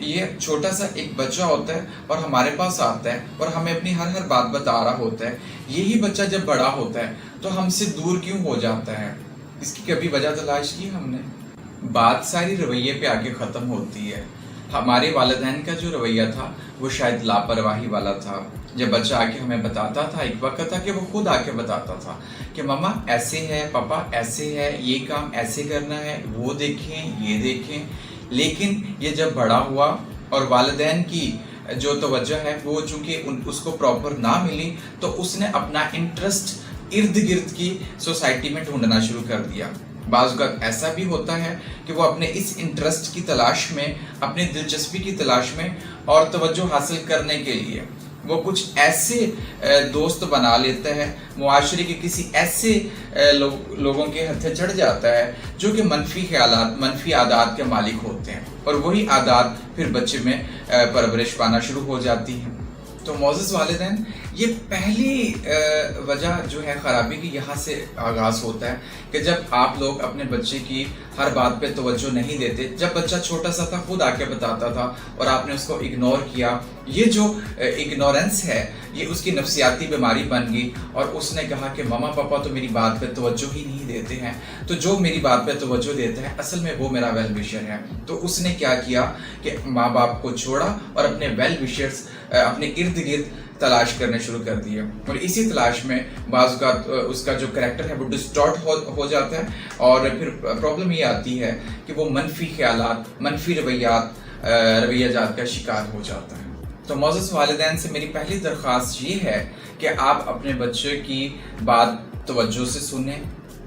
یہ چھوٹا سا ایک بچہ ہوتا ہے اور ہمارے پاس آتا ہے اور ہمیں اپنی ہر بات بتا رہا ہوتا ہے. یہی بچہ جب بڑا ہوتا ہے تو ہم سے دور کیوں ہو جاتا ہے؟ اس کی کبھی وجہ تلاش کی ہم نے؟ بات ساری رویے پہ آ کے ختم ہوتی ہے. ہمارے والدین کا جو رویہ تھا وہ شاید لاپرواہی والا تھا. جب بچہ آ کے ہمیں بتاتا تھا، ایک وقت تھا کہ وہ خود آ کے بتاتا تھا کہ ماما ایسے ہے، پاپا ایسے ہے، یہ کام ایسے کرنا ہے، وہ دیکھیں، یہ دیکھیں. لیکن یہ جب بڑا ہوا اور والدین کی جو توجہ ہے وہ چونکہ اس کو پراپر نہ ملی تو اس نے اپنا انٹرسٹ ارد گرد کی سوسائٹی میں ڈھونڈنا شروع کر دیا. بعض اوقات ایسا بھی ہوتا ہے کہ وہ اپنے اس انٹرسٹ کی تلاش میں، اپنے دلچسپی کی تلاش میں اور توجہ حاصل کرنے کے لیے وہ کچھ ایسے دوست بنا لیتا ہے، معاشرے کے کسی ایسے لوگوں کے ہتھے چڑھ جاتا ہے جو کہ منفی خیالات، منفی عادات کے مالک ہوتے ہیں، اور وہی عادات پھر بچے میں پرورش پانا شروع ہو جاتی ہیں. تو معزز والدین، یہ پہلی وجہ جو ہے خرابی کی یہاں سے آغاز ہوتا ہے کہ جب آپ لوگ اپنے بچے کی ہر بات پہ توجہ نہیں دیتے. جب بچہ چھوٹا سا تھا خود آ کے بتاتا تھا اور آپ نے اس کو اگنور کیا. یہ جو اگنورنس ہے یہ اس کی نفسیاتی بیماری بن گئی اور اس نے کہا کہ ماما پاپا تو میری بات پہ توجہ ہی نہیں دیتے ہیں، تو جو میری بات پہ توجہ دیتا ہے اصل میں وہ میرا ویل وشر ہے. تو اس نے کیا کیا کہ ماں باپ کو چھوڑا اور اپنے ویل وشرز اپنے ارد گرد تلاش کرنے شروع کر دیے، اور اسی تلاش میں بعض اوقات اس کا جو کریکٹر ہے وہ ڈسٹارٹ ہو جاتا ہے اور پھر پرابلم یہ آتی ہے کہ وہ منفی خیالات، منفی رویہ جات کا شکار ہو جاتا ہے. تو معزز والدین سے میری پہلی درخواست یہ ہے کہ آپ اپنے بچے کی بات توجہ سے سنیں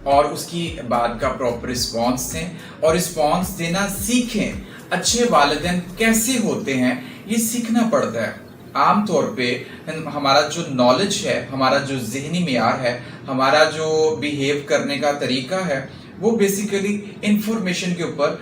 اور اس کی بات کا پراپر رسپانس دیں اور رسپانس دینا سیکھیں. اچھے والدین کیسے ہوتے ہیں یہ سیکھنا پڑتا ہے. عام طور پہ ہمارا جو نالج ہے، ہمارا جو ذہنی معیار ہے، ہمارا جو بیہیو کرنے کا طریقہ ہے وہ بیسیکلی انفارمیشن کے اوپر،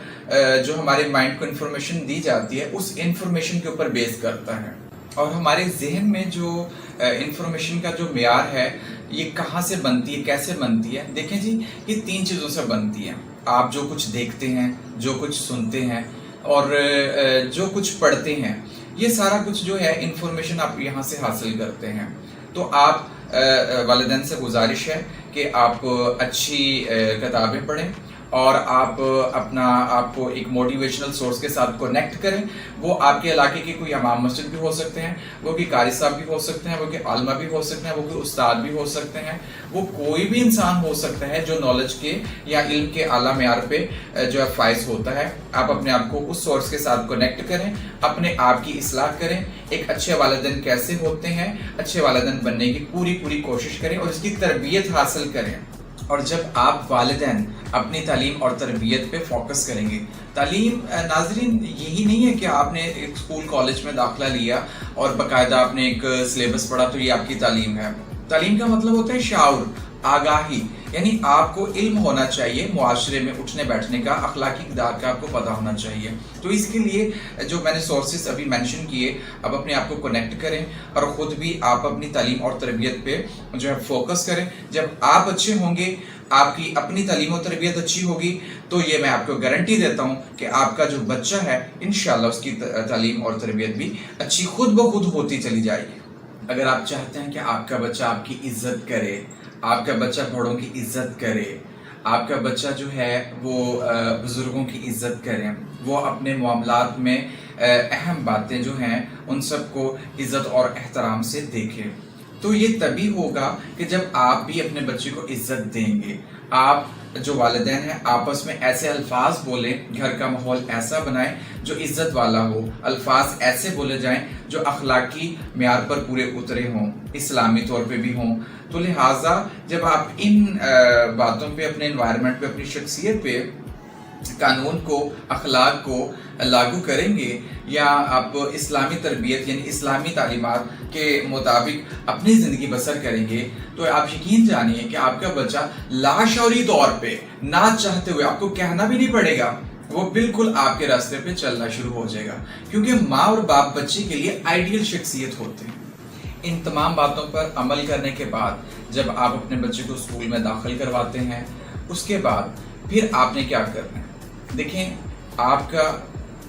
جو ہمارے مائنڈ کو انفارمیشن دی جاتی ہے اس انفارمیشن کے اوپر بیس کرتا ہے. اور ہمارے ذہن میں جو انفارمیشن کا جو معیار ہے یہ کہاں سے بنتی ہے، کیسے بنتی ہے؟ دیکھیں جی، یہ 3 چیزوں سے بنتی ہے. آپ جو کچھ دیکھتے ہیں، جو کچھ سنتے ہیں اور جو کچھ پڑھتے ہیں، یہ سارا کچھ جو ہے انفارمیشن آپ یہاں سے حاصل کرتے ہیں. تو آپ والدین سے گزارش ہے کہ آپ اچھی کتابیں پڑھیں اور آپ آپ کو ایک موٹیویشنل سورس کے ساتھ کنیکٹ کریں. وہ آپ کے علاقے کے کوئی امام مسجد بھی ہو سکتے ہیں، وہ کوئی قاری صاحب بھی ہو سکتے ہیں، وہ کوئی عالمہ بھی ہو سکتے ہیں، وہ کوئی استاد بھی ہو سکتے ہیں، وہ کوئی بھی انسان ہو سکتا ہے جو نالج کے یا علم کے اعلیٰ معیار پہ جو ہے فائز ہوتا ہے. آپ اپنے آپ کو اس سورس کے ساتھ کنیکٹ کریں، اپنے آپ کی اصلاح کریں. ایک اچھے والدین کیسے ہوتے ہیں، اچھے والدین بننے کی پوری کوشش کریں اور اس کی تربیت حاصل کریں. اور جب آپ والدین اپنی تعلیم اور تربیت پہ فوکس کریں گے، تعلیم ناظرین یہی نہیں ہے کہ آپ نے ایک اسکول کالج میں داخلہ لیا اور باقاعدہ آپ نے ایک سلیبس پڑھا تو یہ آپ کی تعلیم ہے. تعلیم کا مطلب ہوتا ہے شعور، آگاہی، یعنی آپ کو علم ہونا چاہیے معاشرے میں اٹھنے بیٹھنے کا، اخلاقی اقدار کا آپ کو پتہ ہونا چاہیے. تو اس کے لیے جو میں نے سورسز ابھی مینشن کیے، اب اپنے آپ کو کنیکٹ کریں اور خود بھی آپ اپنی تعلیم اور تربیت پہ جو ہے فوکس کریں. جب آپ اچھے ہوں گے، آپ کی اپنی تعلیم و تربیت اچھی ہوگی، تو یہ میں آپ کو گارنٹی دیتا ہوں کہ آپ کا جو بچہ ہے انشاءاللہ اس کی تعلیم اور تربیت بھی اچھی خود بخود ہوتی چلی جائے گی. اگر آپ چاہتے ہیں کہ آپ کا بچہ آپ کی عزت کرے، آپ کا بچہ بڑوں کی عزت کرے، آپ کا بچہ جو ہے وہ بزرگوں کی عزت کرے، وہ اپنے معاملات میں اہم باتیں جو ہیں ان سب کو عزت اور احترام سے دیکھے، تو یہ تبھی ہوگا کہ جب آپ بھی اپنے بچے کو عزت دیں گے. آپ جو والدین ہیں آپس میں ایسے الفاظ بولیں، گھر کا ماحول ایسا بنائیں جو عزت والا ہو، الفاظ ایسے بولے جائیں جو اخلاقی معیار پر پورے اترے ہوں، اسلامی طور پہ بھی ہوں. تو لہٰذا جب آپ ان باتوں پہ، اپنے انوائرمنٹ پہ، اپنی شخصیت پہ قانون کو، اخلاق کو لاگو کریں گے یا آپ اسلامی تربیت یعنی اسلامی تعلیمات کے مطابق اپنی زندگی بسر کریں گے، تو آپ یقین جانیے کہ آپ کا بچہ لاشعوری طور پہ نہ چاہتے ہوئے، آپ کو کہنا بھی نہیں پڑے گا، وہ بالکل آپ کے راستے پہ چلنا شروع ہو جائے گا. کیونکہ ماں اور باپ بچے کے لیے آئیڈیل شخصیت ہوتے ہیں. ان تمام باتوں پر عمل کرنے کے بعد جب آپ اپنے بچے کو اسکول میں داخل کرواتے ہیں، اس کے بعد پھر آپ نے کیا کرنا ہے؟ دیکھیں، آپ کا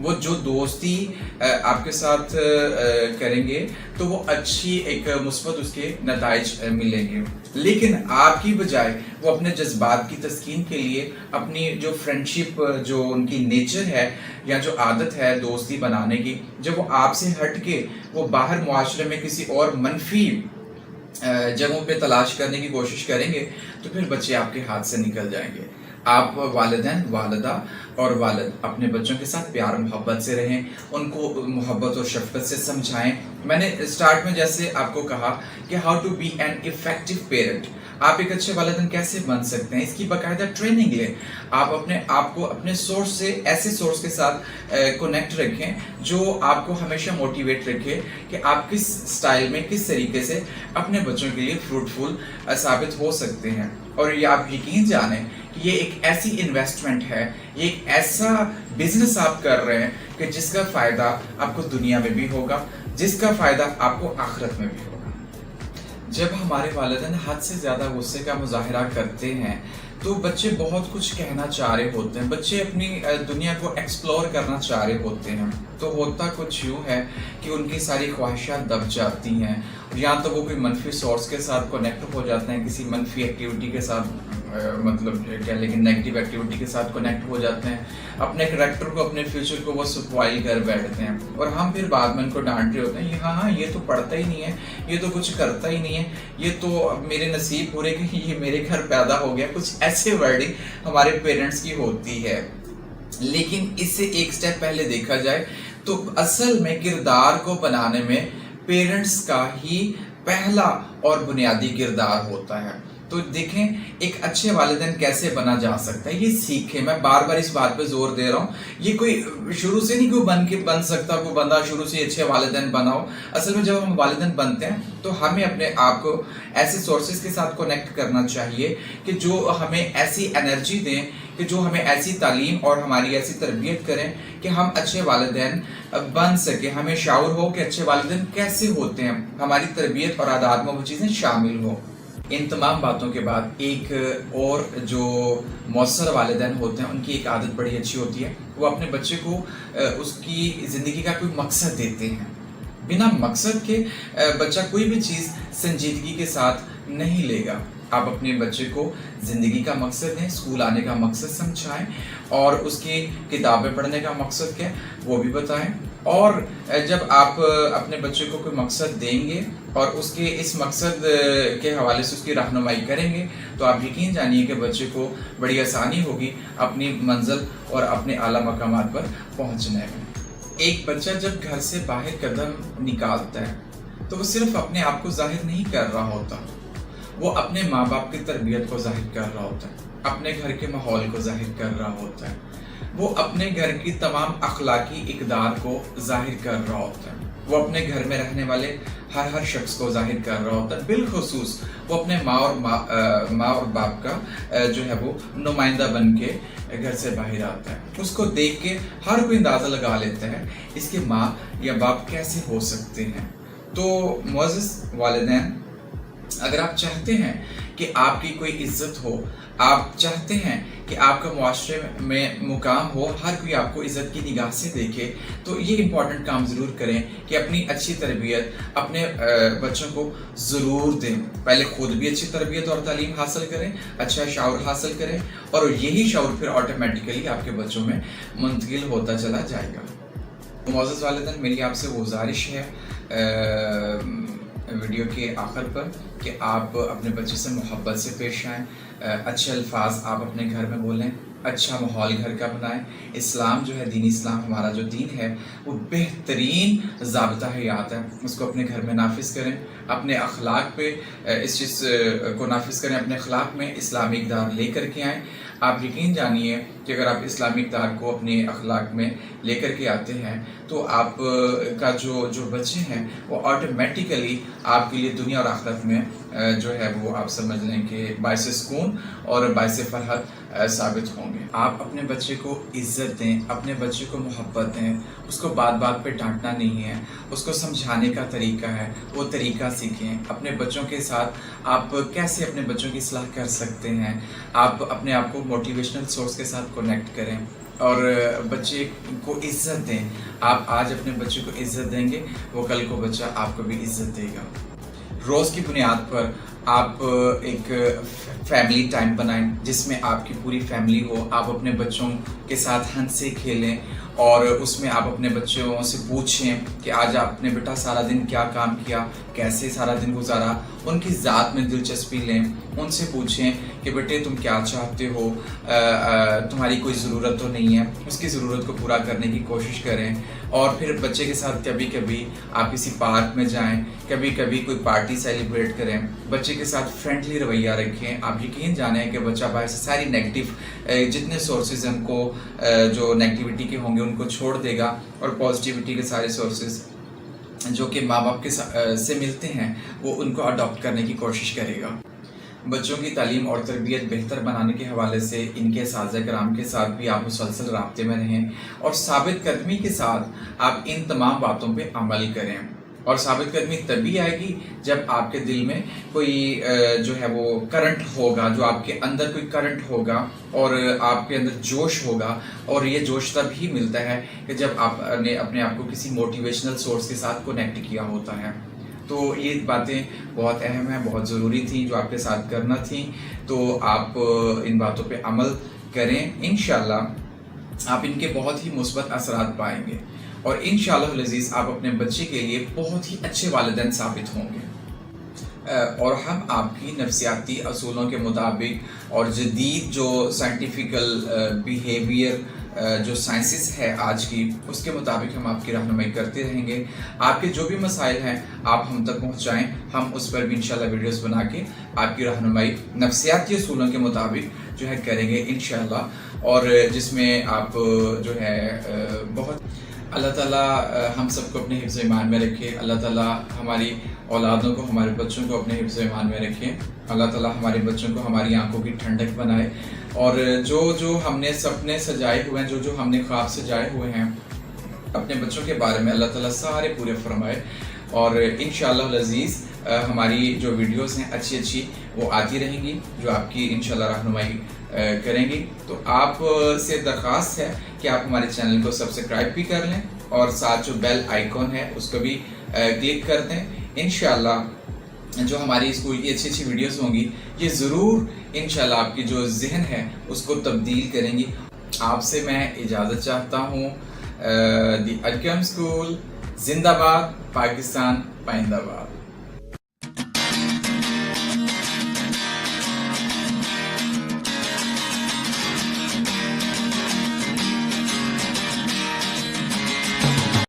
وہ جو دوستی آپ کے ساتھ کریں گے تو وہ اچھی ایک مثبت اس کے نتائج ملیں گے، لیکن آپ کی بجائے وہ اپنے جذبات کی تسکین کے لیے اپنی جو فرینڈشپ جو ان کی نیچر ہے یا جو عادت ہے دوستی بنانے کی، جب وہ آپ سے ہٹ کے وہ باہر معاشرے میں کسی اور منفی جگہوں پہ تلاش کرنے کی کوشش کریں گے تو پھر بچے آپ کے ہاتھ سے نکل جائیں گے۔ آپ والدین، والدہ اور والد اپنے بچوں کے ساتھ پیار محبت سے رہیں، ان کو محبت اور شفقت سے سمجھائیں۔ میں نے اسٹارٹ میں جیسے آپ کو کہا کہ how to be an effective parent, آپ ایک اچھے والدین کیسے بن سکتے ہیں، اس کی باقاعدہ ٹریننگ لیں۔ آپ اپنے آپ کو اپنے سورس سے، ایسے سورس کے ساتھ کنیکٹ رکھیں جو آپ کو ہمیشہ موٹیویٹ رکھے کہ آپ کس سٹائل میں، کس طریقے سے اپنے بچوں کے لیے فروٹفل ثابت ہو سکتے ہیں۔ اور یہ آپ یقین جانیں کہ یہ ایک ایسی انویسٹمنٹ ہے، یہ ایک ایسا بزنس آپ کر رہے ہیں کہ جس کا فائدہ آپ کو دنیا میں بھی ہوگا، جس کا فائدہ آپ کو آخرت میں بھی ہوگا۔ جب ہمارے والدین حد سے زیادہ غصے کا مظاہرہ کرتے ہیں تو بچے بہت کچھ کہنا چاہ رہے ہوتے ہیں، بچے اپنی دنیا کو ایکسپلور کرنا چاہ رہے ہوتے ہیں، تو ہوتا کچھ یوں ہے کہ ان کی ساری خواہشات دب جاتی ہیں، یا تو وہ کوئی منفی سورس کے ساتھ کنیکٹ ہو جاتے ہیں، کسی منفی ایکٹیویٹی کے ساتھ، مطلب کیا لیکن نیگیٹو ایکٹیویٹی کے ساتھ کنیکٹ ہو جاتے ہیں، اپنے کریکٹر کو، اپنے فیوچر کو وہ سپوائل کر بیٹھتے ہیں، اور ہم پھر بعد میں ان کو ڈانٹ رہے ہوتے ہیں، ہاں یہ تو پڑھتا ہی نہیں ہے، یہ تو کچھ کرتا ہی نہیں ہے، یہ تو میرے نصیب پورے کہ یہ میرے گھر پیدا ہو گیا، کچھ ایسے ورڈنگ ہمارے پیرنٹس کی ہوتی ہے۔ لیکن اس سے ایک سٹیپ پہلے دیکھا جائے تو اصل میں کردار کو بنانے میں پیرنٹس کا ہی پہلا اور بنیادی کردار ہوتا ہے۔ تو دیکھیں ایک اچھے والدین کیسے بنا جا سکتا ہے، یہ سیکھیں۔ میں بار بار اس بات پہ زور دے رہا ہوں، یہ کوئی شروع سے نہیں کوئی بن سکتا، کوئی بندہ شروع سے اچھے والدین بناؤ۔ اصل میں جب ہم والدین بنتے ہیں تو ہمیں اپنے آپ کو ایسے سورسز کے ساتھ کنیکٹ کرنا چاہیے کہ جو ہمیں ایسی انرجی دیں، کہ جو ہمیں ایسی تعلیم اور ہماری ایسی تربیت کریں کہ ہم اچھے والدین بن سکیں، ہمیں شعور ہو کہ اچھے والدین کیسے ہوتے ہیں، ہماری تربیت اور عادات میں وہ چیزیں شامل ہوں۔ ان تمام باتوں کے بعد ایک اور جو مؤثر والدین ہوتے ہیں ان کی ایک عادت بڑی اچھی ہوتی ہے، وہ اپنے بچے کو اس کی زندگی کا کوئی مقصد دیتے ہیں۔ بنا مقصد کے بچہ کوئی بھی چیز سنجیدگی کے ساتھ نہیں لے گا۔ آپ اپنے بچے کو زندگی کا مقصد دیں، اسکول آنے کا مقصد سمجھائیں، اور اس کی کتابیں پڑھنے کا مقصد کیا ہے وہ بھی بتائیں۔ اور جب آپ اپنے بچے کو کوئی مقصد دیں گے اور اس کے اس مقصد کے حوالے سے اس کی رہنمائی کریں گے تو آپ یقین جانیے کہ بچے کو بڑی آسانی ہوگی اپنی منزل اور اپنے اعلیٰ مقامات پر پہنچنے میں۔ ایک بچہ جب گھر سے باہر قدم نکالتا ہے تو وہ صرف اپنے آپ کو ظاہر نہیں کر رہا ہوتا، وہ اپنے ماں باپ کی تربیت کو ظاہر کر رہا ہوتا ہے، اپنے گھر کے ماحول کو ظاہر کر رہا ہوتا ہے، وہ اپنے گھر کی تمام اخلاقی اقدار کو ظاہر کر رہا ہوتا ہے، وہ اپنے گھر میں رہنے والے ہر شخص کو ظاہر کر رہا ہوتا ہے، بالخصوص وہ اپنے ماں اور باپ کا جو ہے وہ نمائندہ بن کے گھر سے باہر آتا ہے۔ اس کو دیکھ کے ہر کوئی اندازہ لگا لیتا ہے اس کے ماں یا باپ کیسے ہو سکتے ہیں۔ تو معزز والدین، اگر آپ چاہتے ہیں کہ آپ کی کوئی عزت ہو، آپ چاہتے ہیں کہ آپ کا معاشرے میں مقام ہو، ہر کوئی آپ کو عزت کی نگاہ سے دیکھے، تو یہ امپورٹنٹ کام ضرور کریں کہ اپنی اچھی تربیت اپنے بچوں کو ضرور دیں۔ پہلے خود بھی اچھی تربیت اور تعلیم حاصل کریں، اچھا شعور حاصل کریں، اور یہی شعور پھر آٹومیٹیکلی آپ کے بچوں میں منتقل ہوتا چلا جائے گا۔ معزز والدین، میری آپ سے گزارش ہے ویڈیو کے آخر پر کہ آپ اپنے بچے سے محبت سے پیش آئیں، اچھے الفاظ آپ اپنے گھر میں بولیں، اچھا ماحول گھر کا بنائیں۔ اسلام جو ہے، دین اسلام ہمارا جو دین ہے وہ بہترین ضابطہ حیات ہے، اس کو اپنے گھر میں نافذ کریں، اپنے اخلاق پہ اس چیز کو نافذ کریں، اپنے اخلاق میں اسلامی اقدار لے کر کے آئیں۔ آپ یقین جانیے کہ اگر آپ اسلامی اقدار کو اپنے اخلاق میں لے کر کے آتے ہیں تو آپ کا جو بچے ہیں وہ آٹومیٹیکلی آپ کے لیے دنیا اور آخرت میں جو ہے وہ آپ سمجھ لیں کہ باعث سکون اور باعث فرحت ثابت ہوں گے۔ آپ اپنے بچے کو عزت دیں، اپنے بچے کو محبت دیں، اس کو بات بات پہ ڈانٹنا نہیں ہے، اس کو سمجھانے کا طریقہ ہے، وہ طریقہ سیکھیں۔ اپنے بچوں کے ساتھ آپ کیسے اپنے بچوں کی اصلاح کر سکتے ہیں، آپ اپنے آپ کو موٹیویشنل سورس کے ساتھ کنیکٹ کریں اور بچے کو عزت دیں۔ آپ آج اپنے بچے کو عزت دیں گے، وہ کل کو بچہ آپ کو بھی عزت دے گا۔ روز کی بنیاد پر آپ ایک فیملی ٹائم بنائیں جس میں آپ کی پوری فیملی ہو، آپ اپنے بچوں کے ساتھ ہنسے کھیلیں اور اس میں آپ اپنے بچوں سے پوچھیں کہ آج آپ نے بیٹا سارا دن کیا کام کیا، کیسے سارا دن گزارا۔ ان کی ذات میں دلچسپی لیں، ان سے پوچھیں کہ بیٹے تم کیا چاہتے ہو، تمہاری کوئی ضرورت تو نہیں ہے، اس کی ضرورت کو پورا کرنے کی کوشش کریں۔ اور پھر بچے کے ساتھ کبھی کبھی آپ کسی پارک میں جائیں، کبھی کبھی کوئی پارٹی سیلیبریٹ کریں، بچے کے ساتھ فرینڈلی رویہ رکھیں۔ آپ یقین جانیں کہ بچہ باہر سے ساری نیگیٹو جتنے سورسز ان کو جو نیگیٹیوٹی کے ہوں گے ان کو چھوڑ دے گا اور پازیٹیوٹی کے سارے سورسز جو کہ ماں باپ کے سے ملتے ہیں وہ ان کو اڈاپٹ کرنے کی کوشش کرے گا۔ بچوں کی تعلیم اور تربیت بہتر بنانے کے حوالے سے ان کے اساتذہ کرام کے ساتھ بھی آپ مسلسل رابطے میں رہیں اور ثابت قدمی کے ساتھ آپ ان تمام باتوں پہ عمل کریں۔ اور ثابت قدمی تبھی آئے گی جب آپ کے دل میں کوئی جو ہے وہ کرنٹ ہوگا، جو آپ کے اندر کوئی کرنٹ ہوگا اور آپ کے اندر جوش ہوگا، اور یہ جوش تب ہی ملتا ہے کہ جب آپ نے اپنے آپ کو کسی موٹیویشنل سورس کے ساتھ کنیکٹ کیا ہوتا ہے۔ تو یہ باتیں بہت اہم ہیں، بہت ضروری تھیں جو آپ کے ساتھ کرنا تھیں، تو آپ ان باتوں پہ عمل کریں۔ انشاءاللہ آپ ان کے بہت ہی مثبت اثرات پائیں گے اور انشاءاللہ العزیز آپ اپنے بچے کے لیے بہت ہی اچھے والدین ثابت ہوں گے۔ اور ہم آپ کی نفسیاتی اصولوں کے مطابق اور جدید جو سائنٹیفیکل بیہیویئر جو سائنسز ہے آج کی، اس کے مطابق ہم آپ کی رہنمائی کرتے رہیں گے۔ آپ کے جو بھی مسائل ہیں آپ ہم تک پہنچائیں، ہم اس پر بھی انشاءاللہ ویڈیوز بنا کے آپ کی رہنمائی نفسیاتی اصولوں کے مطابق جو ہے کریں گے انشاءاللہ، اور جس میں آپ جو ہے بہت اللہ تعالیٰ ہم سب کو اپنے حفظ ایمان میں رکھے، اللہ تعالیٰ ہماری اولادوں کو، ہمارے بچوں کو اپنے حفظ ایمان میں رکھے، اللہ تعالیٰ ہمارے بچوں کو ہماری آنکھوں کی ٹھنڈک بنائے، اور جو ہم نے سپنے سجائے ہوئے ہیں، جو ہم نے خواب سجائے ہوئے ہیں اپنے بچوں کے بارے میں، اللہ تعالیٰ سارے پورے فرمائے۔ اور انشاءاللہ العزیز ہماری جو ویڈیوز ہیں اچھی وہ آتی رہیں گی جو آپ کی انشاءاللہ رہنمائی کریں گی۔ تو آپ سے درخواست ہے کہ آپ ہمارے چینل کو سبسکرائب بھی کر لیں اور ساتھ جو بیل آئیکن ہے اس کو بھی کلک کر دیں۔ انشاءاللہ جو ہماری اسکول کی اچھی ویڈیوز ہوں گی یہ ضرور انشاءاللہ آپ کی جو ذہن ہے اس کو تبدیل کریں گی۔ آپ سے میں اجازت چاہتا ہوں۔ دی الکرم اسکول زندہ باد، پاکستان پائندہ باد۔